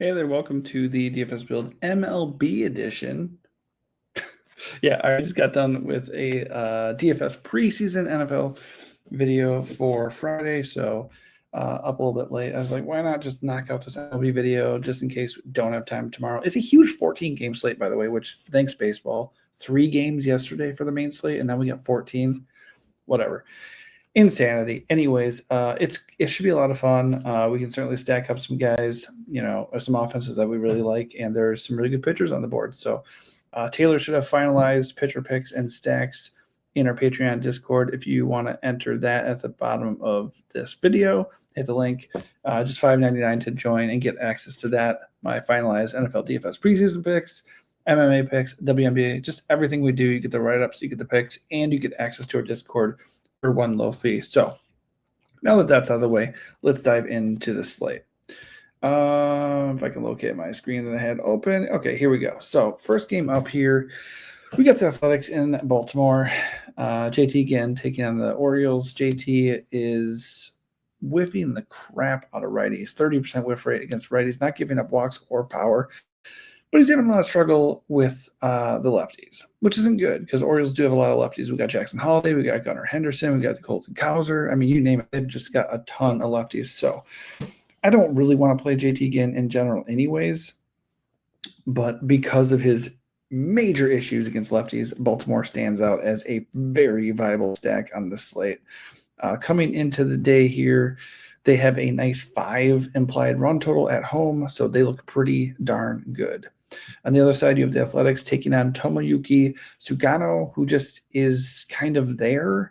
Hey there, welcome to the DFS Build MLB edition. Yeah, I just got done with a DFS preseason NFL video for Friday, so up a little bit late. I was like, why not just knock out this MLB video just in case we don't have time tomorrow? It's a huge 14-game slate, by the way, which thanks baseball. 3 games yesterday for the main slate, and now we got 14. Whatever. Insanity. Anyways, it should be a lot of fun. We can certainly stack up some guys, or some offenses that we really like, and there's some really good pitchers on the board. So Taylor should have finalized pitcher picks and stacks in our Patreon Discord. If you want to enter that at the bottom of this video, hit the link. Just $5.99 to join and get access to that. My finalized NFL DFS preseason picks, MMA picks, WNBA, just everything we do. You get the write-ups, you get the picks, and you get access to our Discord for one low fee. So now that that's out of the way, let's dive into the slate. If I can locate my screen that I had open. Okay, here we go. So first game up here, we got the Athletics in Baltimore. JT again taking on the Orioles. JT is whiffing the crap out of righties. 30% whiff rate against righties, not giving up walks or power. But he's having a lot of struggle with the lefties, which isn't good because Orioles do have a lot of lefties. We got Jackson Holliday, we got Gunnar Henderson, we got Colton Cowser. I mean, you name it, they've just got a ton of lefties. So I don't really want to play JT again in general anyways. But because of his major issues against lefties, Baltimore stands out as a very viable stack on the slate. Coming into the day here, they have a nice 5 implied run total at home, so they look pretty darn good. On the other side, you have the Athletics taking on Tomoyuki Sugano, who just is kind of there.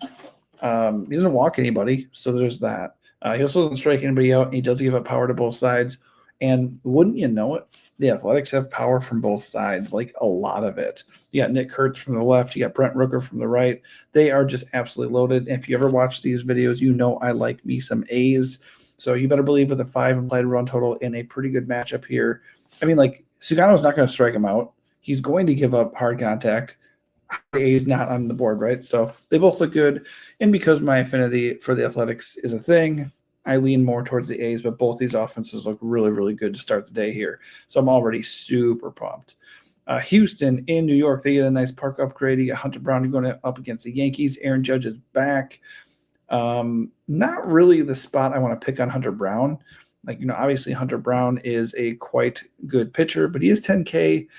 He doesn't walk anybody, so there's that. He also doesn't strike anybody out, and he does give up power to both sides. And wouldn't you know it, the Athletics have power from both sides, like a lot of it. You got Nick Kurtz from the left. You got Brent Rooker from the right. They are just absolutely loaded. And if you ever watch these videos, you know I like me some A's. So you better believe with a 5 implied run total in a pretty good matchup here. I mean, like, Sugano's not going to strike him out. He's going to give up hard contact. A's not on the board, right? So they both look good. And because my affinity for the Athletics is a thing, I lean more towards the A's, but both these offenses look really, really good to start the day here. So I'm already super pumped. Houston in New York, they get a nice park upgrade. You got Hunter Brown going up against the Yankees. Aaron Judge is back. Not really the spot I want to pick on Hunter Brown. Obviously Hunter Brown is a quite good pitcher, but he is 10K. He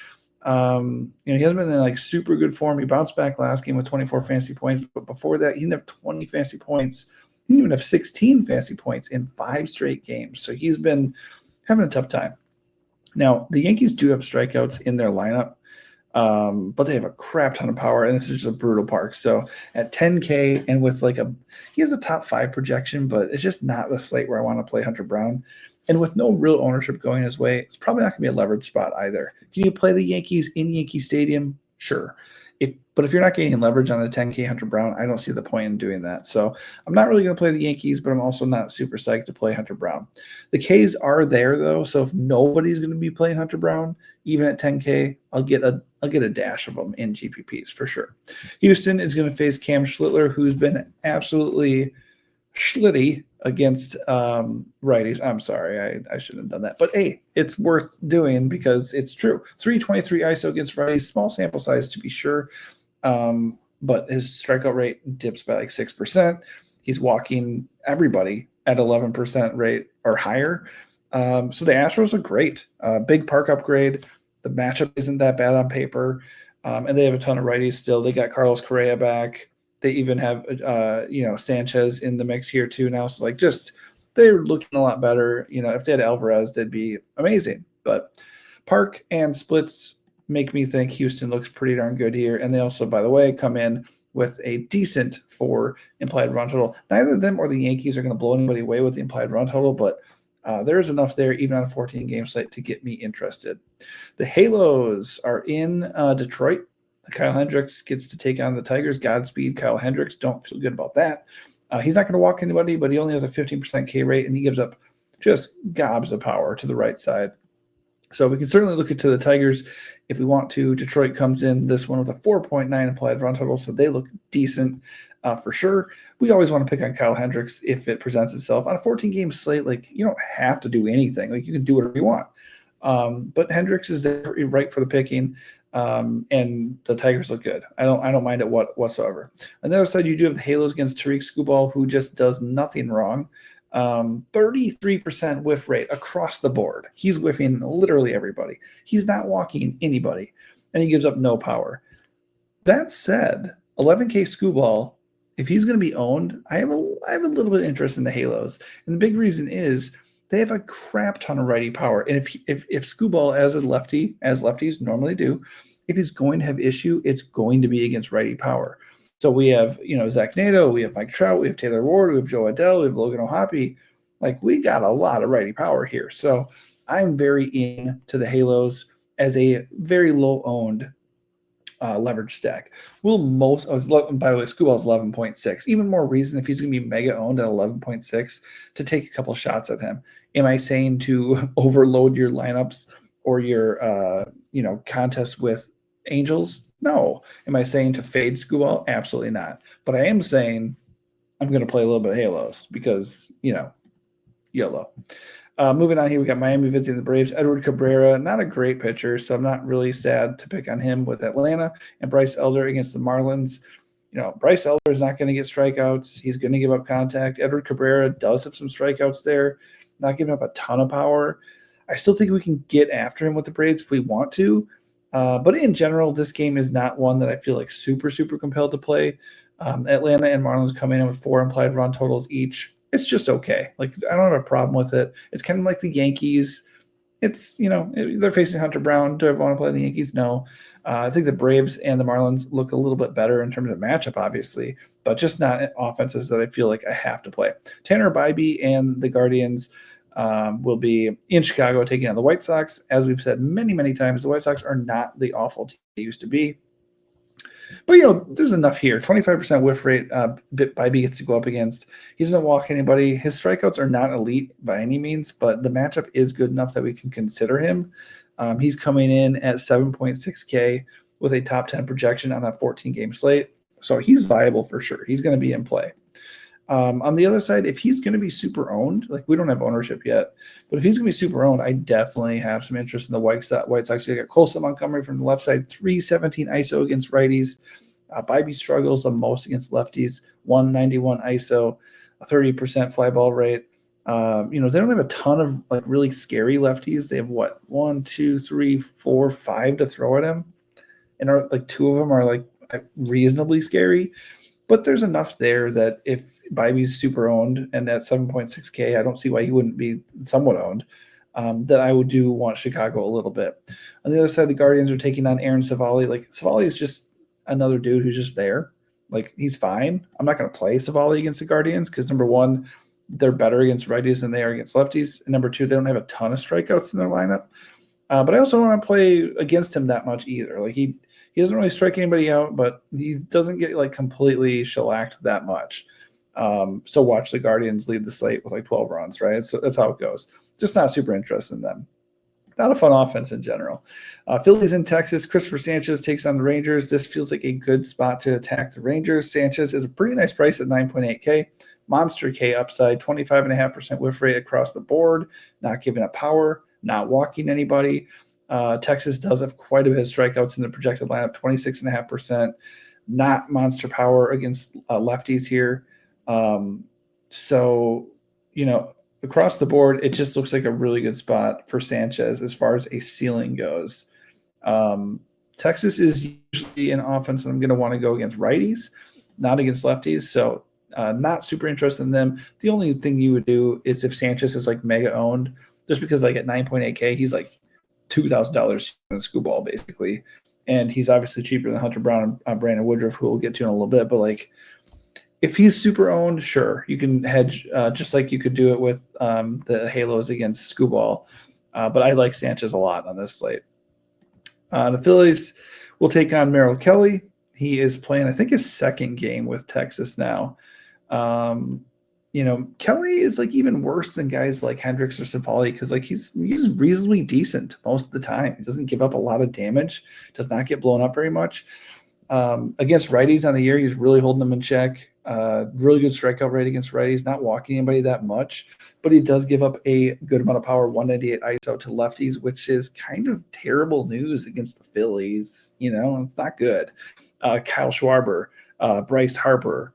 hasn't been in super good form. He bounced back last game with 24 fantasy points, but before that, he didn't have 20 fantasy points. He didn't even have 16 fantasy points in 5 straight games. So he's been having a tough time. Now, the Yankees do have strikeouts in their lineup, but they have a crap ton of power, and this is just a brutal park. So at 10K and with he has a top 5 projection, but it's just not the slate where I want to play Hunter Brown. And with no real ownership going his way, it's probably not going to be a leverage spot either. Can you play the Yankees in Yankee Stadium? Sure. But if you're not getting leverage on the 10K Hunter Brown, I don't see the point in doing that. So I'm not really going to play the Yankees, but I'm also not super psyched to play Hunter Brown. The Ks are there, though, so if nobody's going to be playing Hunter Brown, even at 10K, I'll get a dash of them in GPPs for sure. Houston is going to face Cam Schlittler, who's been absolutely schlitty against righties. I'm sorry, I shouldn't have done that. But hey, it's worth doing because it's true. 323 ISO against righties, small sample size to be sure. But his strikeout rate dips by 6%. He's walking everybody at 11% rate or higher. So the Astros are great. Big park upgrade. The matchup isn't that bad on paper. And they have a ton of righties still. They got Carlos Correa back. They even have Sanchez in the mix here too now. So they're looking a lot better. If they had Alvarez, they'd be amazing. But park and splits make me think Houston looks pretty darn good here. And they also, by the way, come in with a decent 4 implied run total. Neither of them or the Yankees are going to blow anybody away with the implied run total, but there's enough there, even on a 14-game slate, to get me interested. The Halos are in Detroit. Kyle Hendricks gets to take on the Tigers. Godspeed, Kyle Hendricks. Don't feel good about that. He's not going to walk anybody, but he only has a 15% K rate, and he gives up just gobs of power to the right side. So we can certainly look into the Tigers if we want to. Detroit comes in this one with a 4.9 implied run total, so they look decent for sure. We always want to pick on Kyle Hendricks if it presents itself. On a 14-game slate, you don't have to do anything. You can do whatever you want. But Hendricks is there right for the picking, and the Tigers look good. I don't mind it whatsoever. On the other side, you do have the Halos against Tariq Skubal, who just does nothing wrong. 33% whiff rate across the board. He's whiffing literally everybody. He's not walking anybody, and he gives up no power. That said, 11K Skubal, if he's going to be owned, I have a little bit of interest in the Halos, and the big reason is they have a crap ton of righty power. And if Skubal as a lefty, as lefties normally do, if he's going to have issue, it's going to be against righty power. So we have, Zach Nato, we have Mike Trout, we have Taylor Ward, we have Joe Adell, we have Logan O'Hoppe. Like, we got a lot of righty power here. So I'm very into the Halos as a very low owned leverage stack. By the way, Scubal's 11.6. Even more reason if he's going to be mega owned at 11.6 to take a couple shots at him. Am I saying to overload your lineups or your contest with Angels? No. Am I saying to fade Scubal? Absolutely not. But I am saying I'm going to play a little bit of Halos because YOLO. Moving on here, we got Miami visiting the Braves. Edward Cabrera, not a great pitcher, so I'm not really sad to pick on him with Atlanta. And Bryce Elder against the Marlins. Bryce Elder is not going to get strikeouts. He's going to give up contact. Edward Cabrera does have some strikeouts there, not giving up a ton of power. I still think we can get after him with the Braves if we want to. But in general, this game is not one that I feel like super, super compelled to play. Atlanta and Marlins come in with 4 implied run totals each. It's just okay. Like, I don't have a problem with it. It's kind of like the Yankees. It's, they're facing Hunter Brown. Do I want to play the Yankees? No. I think the Braves and the Marlins look a little bit better in terms of matchup, obviously, but just not offenses that I feel like I have to play. Tanner Bybee and the Guardians will be in Chicago taking on the White Sox. As we've said many, many times, the White Sox are not the awful team they used to be. But, there's enough here. 25% whiff rate Bybee gets to go up against. He doesn't walk anybody. His strikeouts are not elite by any means, but the matchup is good enough that we can consider him. He's coming in at 7.6K with a top 10 projection on a 14-game slate. So he's viable for sure. He's going to be in play. On the other side, if he's going to be super owned, like, we don't have ownership yet, but if he's going to be super owned, I definitely have some interest in the White Sox. You got Colson Montgomery from the left side, 317 ISO against righties. Bybee struggles the most against lefties, 191 ISO, a 30% fly ball rate. They don't have a ton of like really scary lefties. They have 1, 2, 3, 4, 5 to throw at him, and are like 2 of them are like reasonably scary. But there's enough there that if Bybee's super owned and at 7.6K, I don't see why he wouldn't be somewhat owned, that I would do want Chicago a little bit. On the other side, the Guardians are taking on Aaron Savali. Like, Savali is just another dude who's just there. Like, he's fine. I'm not going to play Savali against the Guardians because, number one, they're better against righties than they are against lefties. And number two, they don't have a ton of strikeouts in their lineup. But I also don't want to play against him that much either. Like, he doesn't really strike anybody out, but he doesn't get like completely shellacked that much. So watch the Guardians lead the slate with like 12 runs, right? So that's how it goes. Just not super interested in them. Not a fun offense in general. Phillies in Texas. Christopher Sanchez takes on the Rangers. This feels like a good spot to attack the Rangers. Sanchez is a pretty nice price at 9.8K. Monster K upside, 25.5% whiff rate across the board. Not giving up power, not walking anybody. Texas does have quite a bit of strikeouts in the projected lineup, 26.5%. Not monster power against lefties here. Across the board, it just looks like a really good spot for Sanchez as far as a ceiling goes. Texas is usually an offense that I'm going to want to go against righties, not against lefties. So not super interested in them. The only thing you would do is if Sanchez is like mega owned, just because like at 9.8K, he's like $2,000 in a Skubal basically. And he's obviously cheaper than Hunter Brown and Brandon Woodruff, who we'll get to in a little bit. But like, if he's super owned, sure, you can hedge just like you could do it with the Halos against Skubal. But I like Sanchez a lot on this slate. The Phillies will take on Merrill Kelly. He is playing, I think, his second game with Texas now. Kelly is like even worse than guys like Hendricks or Savali because like he's reasonably decent most of the time. He doesn't give up a lot of damage, does not get blown up very much. Against righties on the year, he's really holding them in check. Really good strikeout rate against righties, not walking anybody that much, but he does give up a good amount of power, 198 ISO to lefties, which is kind of terrible news against the Phillies. It's not good. Kyle Schwarber, Bryce Harper,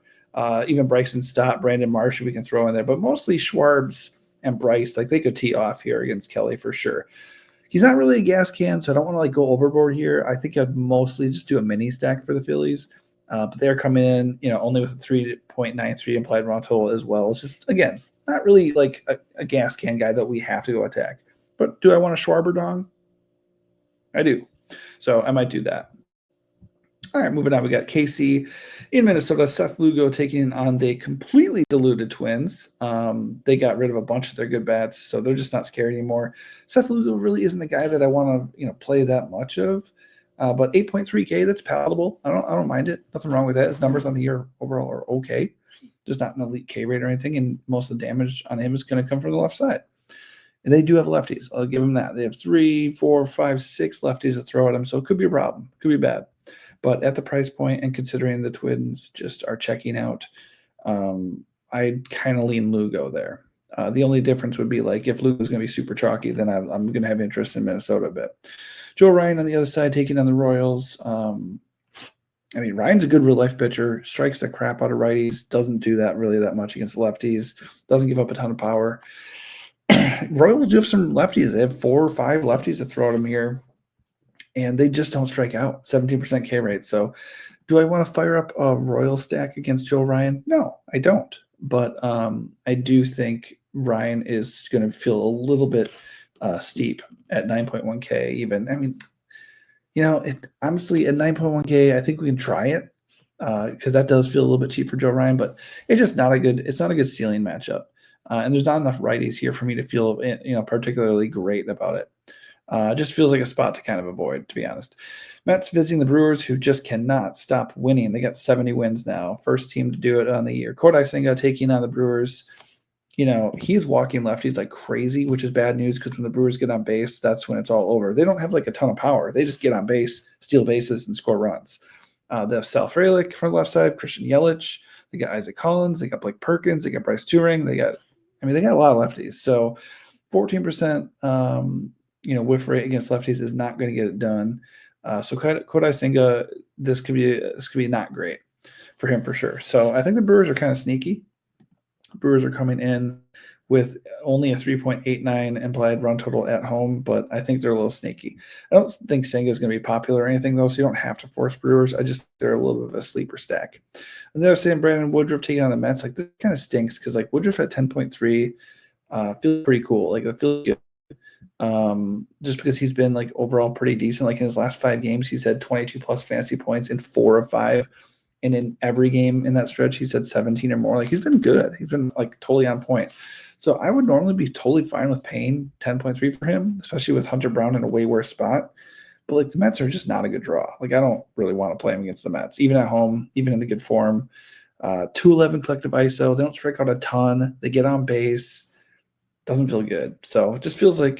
even Bryson Stott, Brandon Marsh, we can throw in there, but mostly Schwarbs and Bryce, like they could tee off here against Kelly for sure. He's not really a gas can, so I don't want to go overboard here. I think I'd mostly just do a mini stack for the Phillies. But they're coming in, only with a 3.93 implied raw total as well. It's just, again, not really like a gas can guy that we have to go attack. But do I want a Schwarber dong? I do. So I might do that. All right, moving on. We got KC in Minnesota. Seth Lugo taking on the completely diluted Twins. They got rid of a bunch of their good bats, so they're just not scary anymore. Seth Lugo really isn't the guy that I want to play that much of. But 8.3K, that's palatable. I don't mind it. Nothing wrong with that. His numbers on the year overall are okay. Just not an elite K rate or anything, and most of the damage on him is going to come from the left side. And they do have lefties. I'll give them that. They have 3, 4, 5, 6 lefties to throw at him, so it could be a problem. Could be bad. But at the price point and considering the Twins just are checking out, I'd kind of lean Lugo there. The only difference would be if Lugo's going to be super chalky, then I'm going to have interest in Minnesota a bit. Joe Ryan on the other side taking on the Royals. Ryan's a good real-life pitcher, strikes the crap out of righties, doesn't do that really that much against lefties, doesn't give up a ton of power. Royals do have some lefties. They have 4 or 5 lefties that throw at them here, and they just don't strike out, 17% K rate. So do I want to fire up a Royal stack against Joe Ryan? No, I don't. But I do think Ryan is going to feel a little bit steep at 9.1K even. Honestly, at 9.1K, I think we can try it because that does feel a little bit cheap for Joe Ryan, but it's just not a good ceiling matchup. And there's not enough righties here for me to feel, particularly great about it. It just feels like a spot to kind of avoid, to be honest. Mets visiting the Brewers, who just cannot stop winning. They got 70 wins now. First team to do it on the year. Kodai Senga taking on the Brewers. He's walking lefties like crazy, which is bad news because when the Brewers get on base, that's when it's all over. They don't have a ton of power. They just get on base, steal bases, and score runs. They have Sal Frelick from the left side, Christian Yelich. They got Isaac Collins. They got Blake Perkins. They got Bryce Turing. They got a lot of lefties. So 14%, whiff rate against lefties is not going to get it done. So Kodai Senga, this could be not great for him for sure. So I think the Brewers are kind of sneaky. Brewers are coming in with only a 3.89 implied run total at home, but I think they're a little sneaky. I don't think Senga is going to be popular or anything, though, so you don't have to force Brewers. They're a little bit of a sleeper stack. And they're saying Brandon Woodruff taking on the Mets. This kind of stinks because Woodruff at 10.3 feels pretty cool. It feels good. Just because he's been overall pretty decent. In his last 5 games, he's had 22 plus fantasy points in 4 of 5. And in every game in that stretch, he's had 17 or more. He's been good. He's been totally on point. So I would normally be totally fine with paying 10.3 for him, especially with Hunter Brown in a way worse spot. But the Mets are just not a good draw. I don't really want to play him against the Mets, even at home, even in the good form. 211 collective ISO. They don't strike out a ton. They get on base. Doesn't feel good. So it just feels I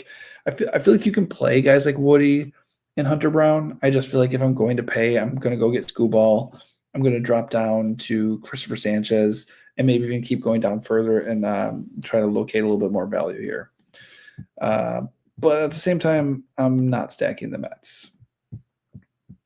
feel like you can play guys like Woody and Hunter Brown. I just feel if I'm going to pay, I'm going to go get Scooball. I'm going to drop down to Christopher Sanchez and maybe even keep going down further and try to locate a little bit more value here. But at the same time, I'm not stacking the Mets.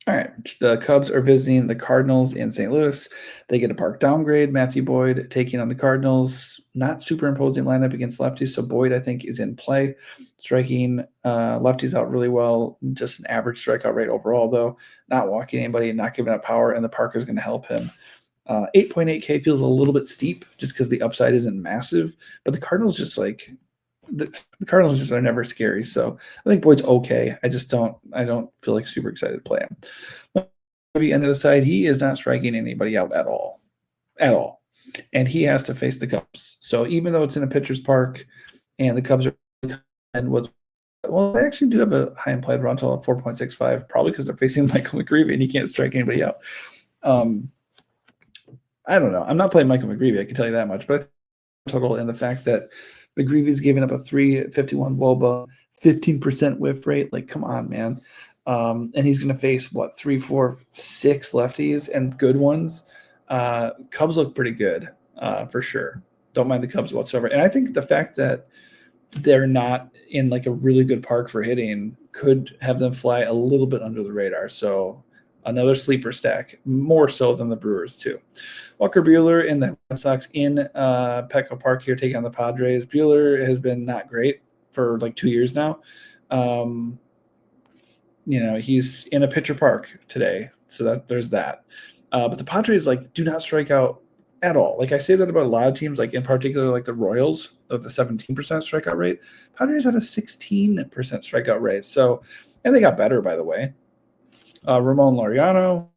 All right, the Cubs are visiting the Cardinals in St. Louis. They get a park downgrade. Matthew Boyd taking on the Cardinals. Not superimposing lineup against lefties, so Boyd, I think, is in play. Striking lefties out really well. Just an average strikeout rate overall, though. Not walking anybody, not giving up power, and the park is going to help him. 8.8K feels a little bit steep just because the upside isn't massive, but the Cardinals just the Cardinals just are never scary. So I think Boyd's okay. I don't feel super excited to play him. Maybe on the other side, he is not striking anybody out at all. And he has to face the Cubs. So even though it's in a pitcher's park and the Cubs are they actually do have a high implied run total of 4.65, probably because they're facing Michael McGreevy and he can't strike anybody out. I don't know. I'm not playing Michael McGreevy, I can tell you that much, but I think total and the fact that McGreevy's giving up a 3.51 WOBA, 15% whiff rate. Come on, man. And he's going to face 3, 4, 6 lefties and good ones. Cubs look pretty good for sure. Don't mind the Cubs whatsoever. And I think the fact that they're not in like a really good park for hitting could have them fly a little bit under the radar. So another sleeper stack, more so than the Brewers too. Walker Buehler in the Red Sox in Petco Park here taking on the Padres. Buehler has been not great for like 2 years now. He's in a pitcher park today, so that there's that. But the Padres do not strike out at all. Like I say that about a lot of teams, like in particular, like the Royals, with the 17% strikeout rate. Padres had a 16% strikeout rate. So, and they got better, by the way. Ramon Laureano,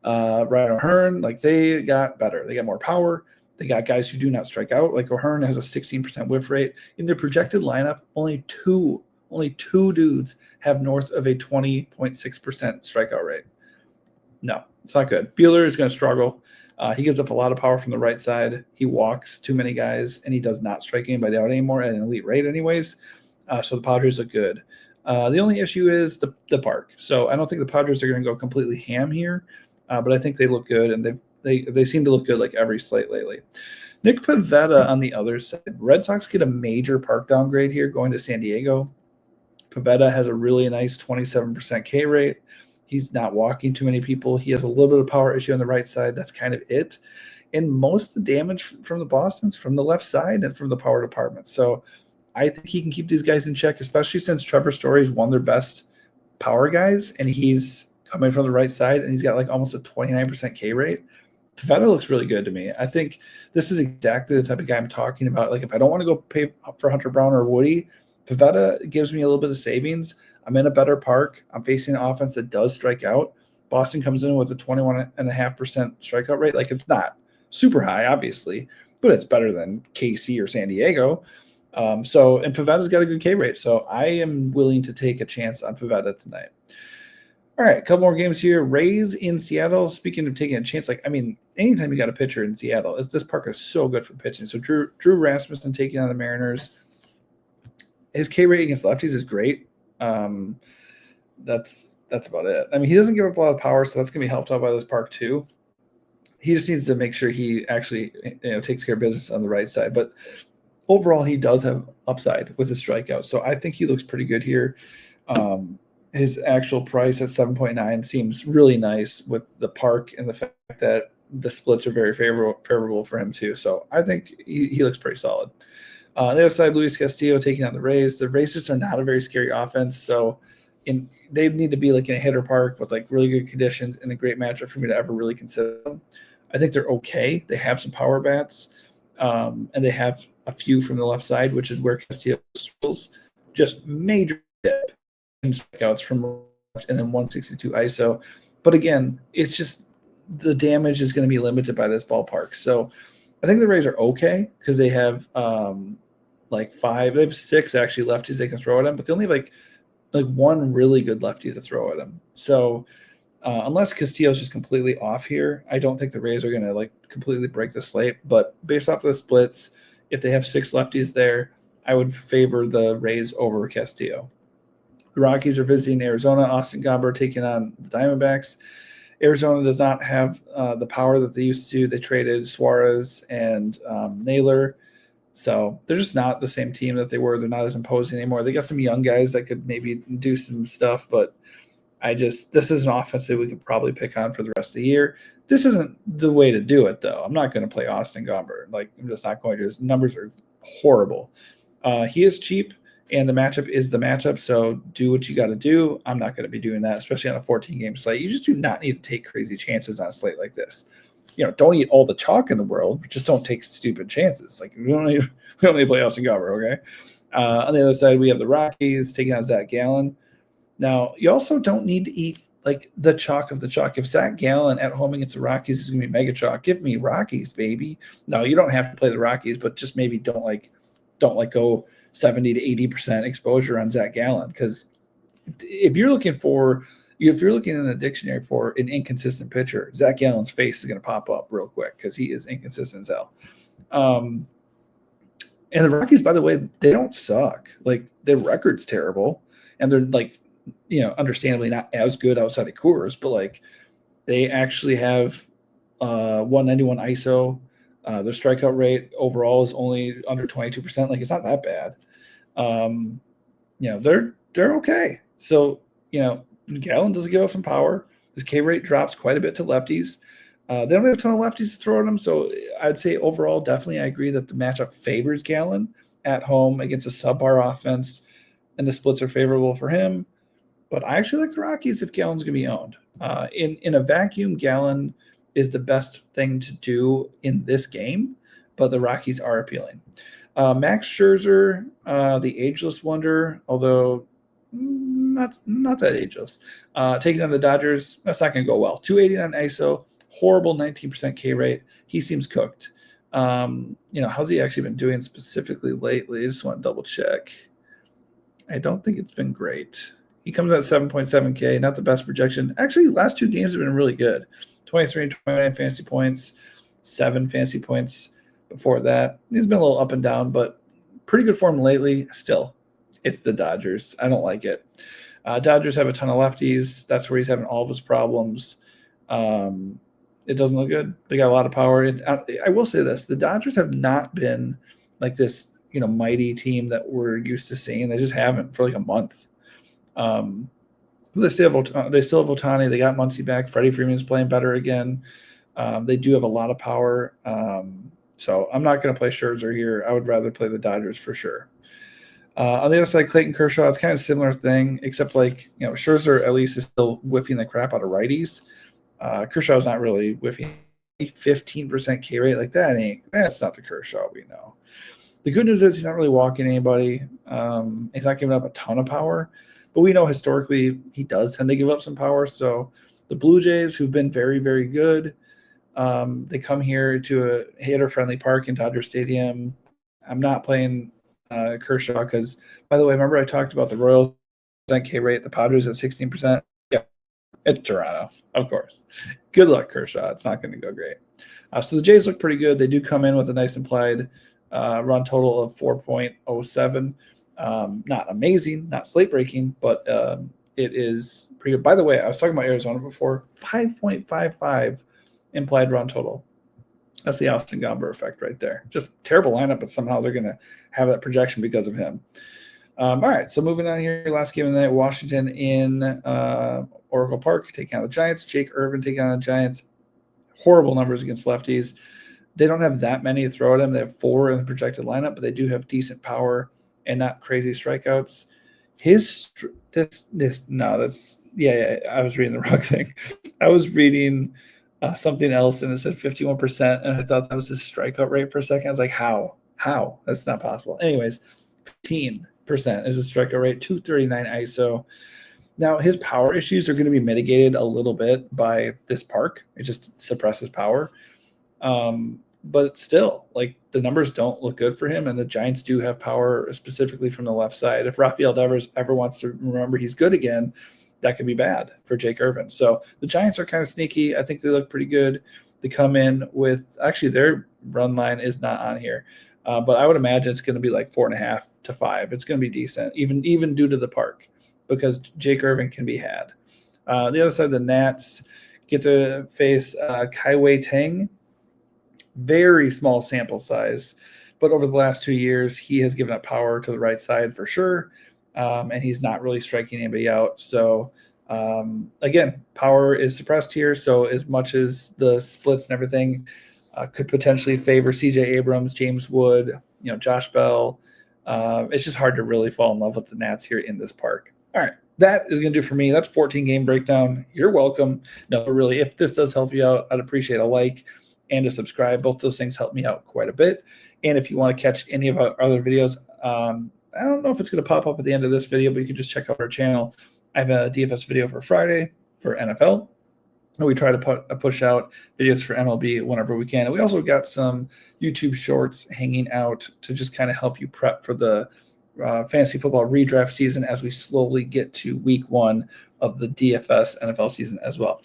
Ryan O'Hearn, they got better. They got more power. They got guys who do not strike out. Like O'Hearn has a 16% whiff rate. In their projected lineup, only two dudes have north of a 20.6% strikeout rate. No, it's not good. Buehler is going to struggle. He gives up a lot of power from the right side. He walks too many guys, and he does not strike anybody out anymore at an elite rate anyways. So the Padres look good. The only issue is the park. So I don't think the Padres are going to go completely ham here, but I think they look good, and they seem to look good like every slate lately. Nick Pivetta on the other side. Red Sox get a major park downgrade here going to San Diego. Pivetta has a really nice 27% K rate. He's not walking too many people. He has a little bit of power issue on the right side. That's kind of it. And most of the damage from the Boston's from the left side and from the power department. So I think he can keep these guys in check, especially since Trevor Story's one of their best power guys, and he's coming from the right side, and he's got almost a 29% K rate. Pivetta looks really good to me. I think this is exactly the type of guy I'm talking about. If I don't want to go pay for Hunter Brown or Woody, Pivetta gives me a little bit of savings. I'm in a better park. I'm facing an offense that does strike out. Boston comes in with a 21.5% strikeout rate. It's not super high, obviously, but it's better than KC or San Diego. And Pivetta's got a good K rate. So I am willing to take a chance on Pivetta tonight. All right, a couple more games here. Rays in Seattle. Speaking of taking a chance, anytime you got a pitcher in Seattle, this park is so good for pitching. So Drew Rasmussen taking on the Mariners. His K rate against lefties is great. That's about it. He doesn't give up a lot of power, so that's going to be helped out by this park too. He just needs to make sure he actually takes care of business on the right side. But overall, he does have upside with his strikeout. So I think he looks pretty good here. His actual price at 7.9 seems really nice with the park and the fact that the splits are very favorable for him too. So I think he looks pretty solid. On the other side, Luis Castillo taking on the Rays. The Rays just are not a very scary offense. So they need to be in a hitter park with really good conditions and a great matchup for me to ever really consider them. I think they're okay. They have some power bats, and they have a few from the left side, which is where Castillo struggles. Just major dip and strikeouts from left, and then 162 ISO. But again, it's just the damage is going to be limited by this ballpark. So I think the Rays are okay because they have five. They have six actually lefties they can throw at them, but they only have one really good lefty to throw at them. So unless Castillo's just completely off here, I don't think the Rays are going to completely break the slate. But based off of the splits, if they have six lefties there, I would favor the Rays over Castillo. The Rockies are visiting Arizona. Austin Gomber taking on the Diamondbacks. Arizona does not have the power that they used to. They traded Suarez and Naylor. So they're just not the same team that they were. They're not as imposing anymore. They got some young guys that could maybe do some stuff, but this is an offense that we could probably pick on for the rest of the year. This isn't the way to do it, though. I'm not going to play Austin Gomber. I'm just not going to. His numbers are horrible. He is cheap, and the matchup is the matchup, so do what you got to do. I'm not going to be doing that, especially on a 14-game slate. You just do not need to take crazy chances on a slate like this. Don't eat all the chalk in the world. Just don't take stupid chances. We don't need to play Austin Gomber, okay? On the other side, we have the Rockies taking on Zach Gallen. Now, you also don't need to eat the chalk of the chalk. If Zach Gallen at home against the Rockies is going to be mega chalk, give me Rockies, baby. No, you don't have to play the Rockies, but just maybe don't go 70 to 80% exposure on Zach Gallen, because if you're looking in the dictionary for an inconsistent pitcher, Zach Gallen's face is going to pop up real quick because he is inconsistent as hell. And the Rockies, by the way, they don't suck. Their record's terrible, and they're understandably not as good outside of Coors, but they actually have 191 ISO. Their strikeout rate overall is only under 22%. Like, it's not that bad. They're okay. So, Gallon does give up some power. His K rate drops quite a bit to lefties. They don't have a ton of lefties to throw at him. So I'd say overall, definitely I agree that the matchup favors Gallon at home against a subpar offense, and the splits are favorable for him. But I actually like the Rockies if Gallon's going to be owned. In a vacuum, Gallon is the best thing to do in this game, but the Rockies are appealing. Max Scherzer, the ageless wonder, although not that ageless. Taking on the Dodgers, that's not going to go well. 289 ISO, horrible 19% K rate. He seems cooked. How's he actually been doing specifically lately? I just want to double check. I don't think it's been great. He comes at 7.7K, not the best projection. Actually, last two games have been really good. 23 and 29 fantasy points, 7 fantasy points before that. He's been a little up and down, but pretty good form lately. Still, it's the Dodgers. I don't like it. Dodgers have a ton of lefties. That's where he's having all of his problems. It doesn't look good. They got a lot of power. I will say this. The Dodgers have not been like this, mighty team that we're used to seeing. They just haven't for like a month. They still have Ohtani. They got Muncy back. Freddie Freeman's playing better again. They do have a lot of power. So I'm not going to play Scherzer here. I would rather play the Dodgers for sure. On the other side, Clayton Kershaw, it's kind of a similar thing, except Scherzer at least is still whiffing the crap out of righties. Kershaw's not really whiffing. 15% K rate like that's not the Kershaw we know. The good news is he's not really walking anybody. He's not giving up a ton of power, but we know historically he does tend to give up some power. So the Blue Jays, who've been very, very good, they come here to a hitter-friendly park in Dodger Stadium. I'm not playing Kershaw because, by the way, remember I talked about the Royals K rate, the Padres at 16%? Yeah, it's Toronto, of course. Good luck, Kershaw. It's not going to go great. So the Jays look pretty good. They do come in with a nice implied run total of 4.07. Not amazing, not slate breaking, but it is pretty good. By the way, I was talking about Arizona before. 5.55 implied run total. That's the Austin Gomber effect right there. Just terrible lineup, but somehow they're going to have that projection because of him. All right, so moving on here, last game of the night, Washington in Oracle Park taking on the Giants. Jake Irvin taking on the Giants. Horrible numbers against lefties. They don't have that many to throw at them. They have 4 in the projected lineup, but they do have decent power and not crazy strikeouts. I was reading the wrong thing. I was reading something else, and it said 51%, and I thought that was his strikeout rate for a second. I was like, how? That's not possible. Anyways, 15% is his strikeout rate, 239 ISO. Now, his power issues are going to be mitigated a little bit by this park. It just suppresses power. But still, the numbers don't look good for him, and the Giants do have power, specifically from the left side. If Rafael Devers ever wants to remember he's good again, that could be bad for Jake Irvin. So the Giants are kind of sneaky. I think they look pretty good. They come in with – actually, their run line is not on here. But I would imagine it's going to be 4.5 to 5. It's going to be decent, even due to the park, because Jake Irvin can be had. The other side, the Nats get to face Kai-Wei Teng. Very small sample size, but over the last 2 years, he has given up power to the right side for sure, and he's not really striking anybody out. So, again, power is suppressed here. So as much as the splits and everything could potentially favor C.J. Abrams, James Wood, Josh Bell, it's just hard to really fall in love with the Nats here in this park. All right, that is going to do for me. That's 14 game breakdown. You're welcome. No, really, if this does help you out, I'd appreciate a like and a subscribe. Both those things help me out quite a bit. And if you want to catch any of our other videos, I don't know if it's going to pop up at the end of this video, but you can just check out our channel. I have a DFS video for Friday for NFL. And we try to push out videos for MLB whenever we can. And we also got some YouTube shorts hanging out to just kind of help you prep for the fantasy football redraft season as we slowly get to week 1 of the DFS NFL season as well.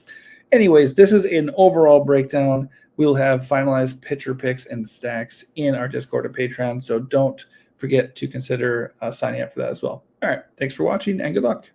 Anyways, this is an overall breakdown. We'll have finalized pitcher picks and stacks in our Discord or Patreon, so don't forget to consider signing up for that as well. All right, thanks for watching, and good luck.